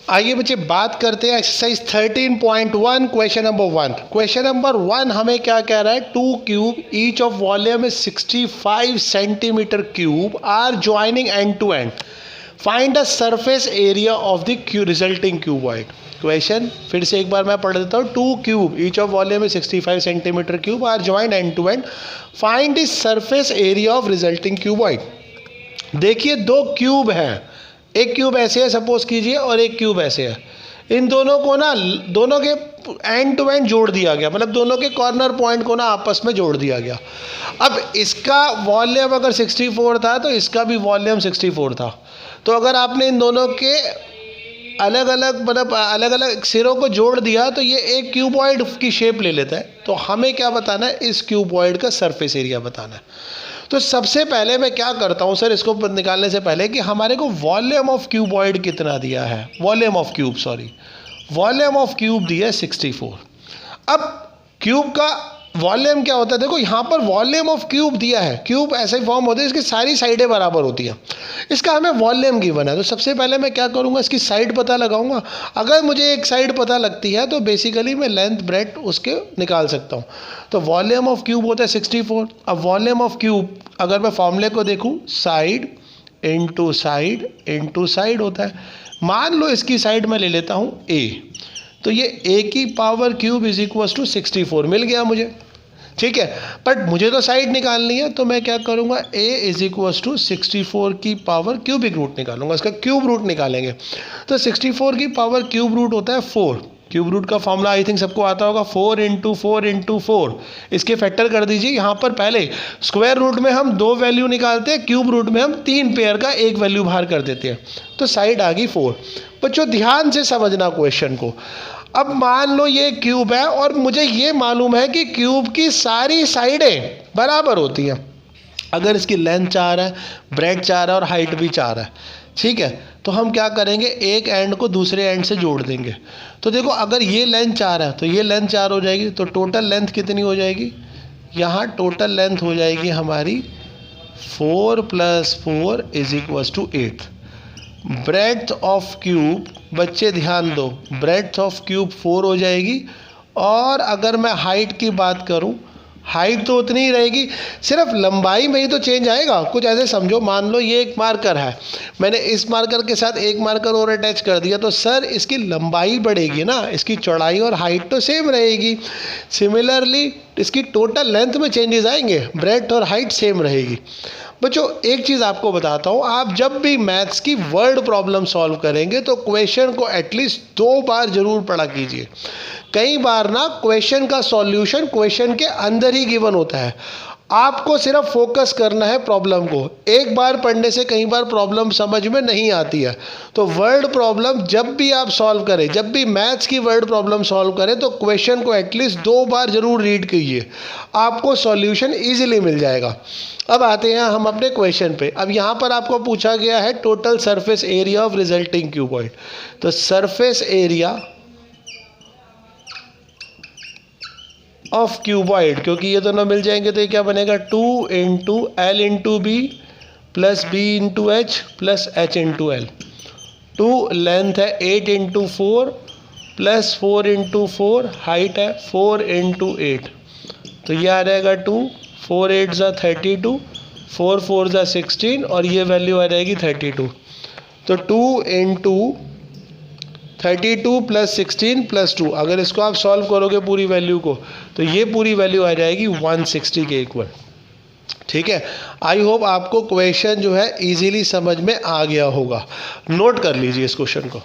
आइए बच्चे बात करते हैं exercise 13.1 question number 1। Question number 1 हमें क्या कह रहा है, 2 cube each of volume is 65 centimetre cube are joining end to end, find the surface area of the resulting cuboid. Question फिर से एक बार मैं पढ़ देता हूँ। 2 cube each of volume is 65 centimetre cube are joined end to end, find the surface area of resulting cuboid. देखिए दो क्यूब हैं, एक क्यूब ऐसे है सपोज कीजिए और एक क्यूब ऐसे है। इन दोनों को ना, दोनों के एंड टू एंड जोड़ दिया गया, मतलब दोनों के कॉर्नर पॉइंट को ना आपस में जोड़ दिया गया। अब इसका वॉल्यूम अगर 64 था तो इसका भी वॉल्यूम 64 था। तो अगर आपने इन दोनों के अलग अलग मतलब अलग अलग सिरों को जोड़ दिया तो ये एक क्यूबॉइड की शेप ले लेता है। तो हमें क्या बताना है, इस क्यूबॉइड का सरफेस एरिया बताना है। तो सबसे पहले मैं क्या करता हूँ सर, इसको निकालने से पहले कि हमारे को वॉल्यूम ऑफ क्यूबॉइड कितना दिया है, वॉल्यूम ऑफ क्यूब दिया है 64। अब क्यूब का वॉल्यूम क्या होता है, देखो यहाँ पर वॉल्यूम ऑफ क्यूब दिया है, क्यूब ऐसे फॉर्म होते हैं, इसकी सारी साइडें बराबर होती हैं, इसका हमें वॉल्यूम गिवन है। तो सबसे पहले मैं क्या करूँगा, इसकी साइड पता लगाऊंगा। अगर मुझे एक साइड पता लगती है तो बेसिकली मैं लेंथ ब्रेड्थ उसके निकाल सकता हूँ। तो वॉल्यूम ऑफ क्यूब होता है 64। अब वॉल्यूम ऑफ क्यूब अगर मैं फॉर्मूले को देखूँ, साइड इंटू साइड होता है। मान लो इसकी साइड मैं ले लेता हूँ a, तो ये a की power cube is equal to 64 मिल गया मुझे, ठीक है। बट मुझे तो साइड निकालनी है, तो मैं क्या करूँगा, a इज इक्वल टू 64 की पावर क्यूबिक रूट निकालूंगा, इसका क्यूब रूट निकालेंगे। तो 64 की पावर क्यूब रूट होता है 4। क्यूब रूट का फॉर्मूला आई थिंक सबको आता होगा, 4 इंटू 4। इसके फैक्टर कर दीजिए। यहाँ पर पहले स्क्वायर रूट में हम 2 वैल्यू निकालते हैं, क्यूब रूट में हम 3 पेयर का एक वैल्यू बाहर कर देते हैं। तो साइड आ गई 4। बच्चों ध्यान से समझना क्वेश्चन को। अब मान लो ये क्यूब है और मुझे ये मालूम है कि क्यूब की सारी साइडें बराबर होती हैं। अगर इसकी लेंथ 4 है, ब्रेड 4 है और हाइट भी 4 है, ठीक है, तो हम क्या करेंगे, एक एंड को दूसरे एंड से जोड़ देंगे। तो देखो अगर ये लेंथ 4 है तो ये लेंथ 4 हो जाएगी, तो टोटल लेंथ कितनी हो जाएगी, यहाँ टोटल लेंथ हो जाएगी हमारी 4 + 4 = 8। ब्रेड्थ ऑफ क्यूब, बच्चे ध्यान दो, ब्रेड्थ ऑफ क्यूब 4 हो जाएगी। और अगर मैं हाइट की बात करूं, हाइट तो उतनी ही रहेगी, सिर्फ लंबाई में ही तो चेंज आएगा। कुछ ऐसे समझो, मान लो ये एक मार्कर है, मैंने इस मार्कर के साथ एक मार्कर और अटैच कर दिया, तो सर इसकी लंबाई बढ़ेगी ना, इसकी चौड़ाई और हाइट तो सेम रहेगी। सिमिलरली इसकी टोटल लेंथ में चेंजेस आएंगे, ब्रेड्थ और हाइट सेम रहेगी। बच्चों एक चीज़ आपको बताता हूँ, आप जब भी मैथ्स की वर्ड प्रॉब्लम सॉल्व करेंगे तो क्वेश्चन को एटलीस्ट 2 बार जरूर पढ़ा कीजिए। कई बार ना क्वेश्चन का सॉल्यूशन क्वेश्चन के अंदर ही गिवन होता है, आपको सिर्फ फोकस करना है प्रॉब्लम को। एक बार पढ़ने से कई बार प्रॉब्लम समझ में नहीं आती है। तो वर्ड प्रॉब्लम जब भी आप सॉल्व करें, जब भी मैथ्स की वर्ड प्रॉब्लम सॉल्व करें, तो क्वेश्चन को एटलीस्ट 2 बार जरूर रीड कीजिए, आपको सॉल्यूशन इजीली मिल जाएगा। अब आते हैं हम अपने क्वेश्चन पे। अब यहाँ पर आपको पूछा गया है total surface area of resulting cuboid. तो सरफेस एरिया ऑफ क्यूबॉइड, क्योंकि ये दोनों मिल जाएंगे तो ये क्या बनेगा, 2 into L into B plus B into H plus H into L। 2 length है 8 इंटू 4 प्लस 4 इंटू 4, हाइट है 4 इंटू 8, तो ये आ जाएगा 2, 4 8 = 32, 4 4 = 16 और ये वैल्यू आ जाएगी 32। तो 2 इंटू 32 प्लस 16 प्लस 2, अगर इसको आप सॉल्व करोगे पूरी वैल्यू को, तो ये पूरी वैल्यू आ जाएगी 160 के इक्वल, ठीक है। आई होप आपको क्वेश्चन जो है इजीली समझ में आ गया होगा। नोट कर लीजिए इस क्वेश्चन को।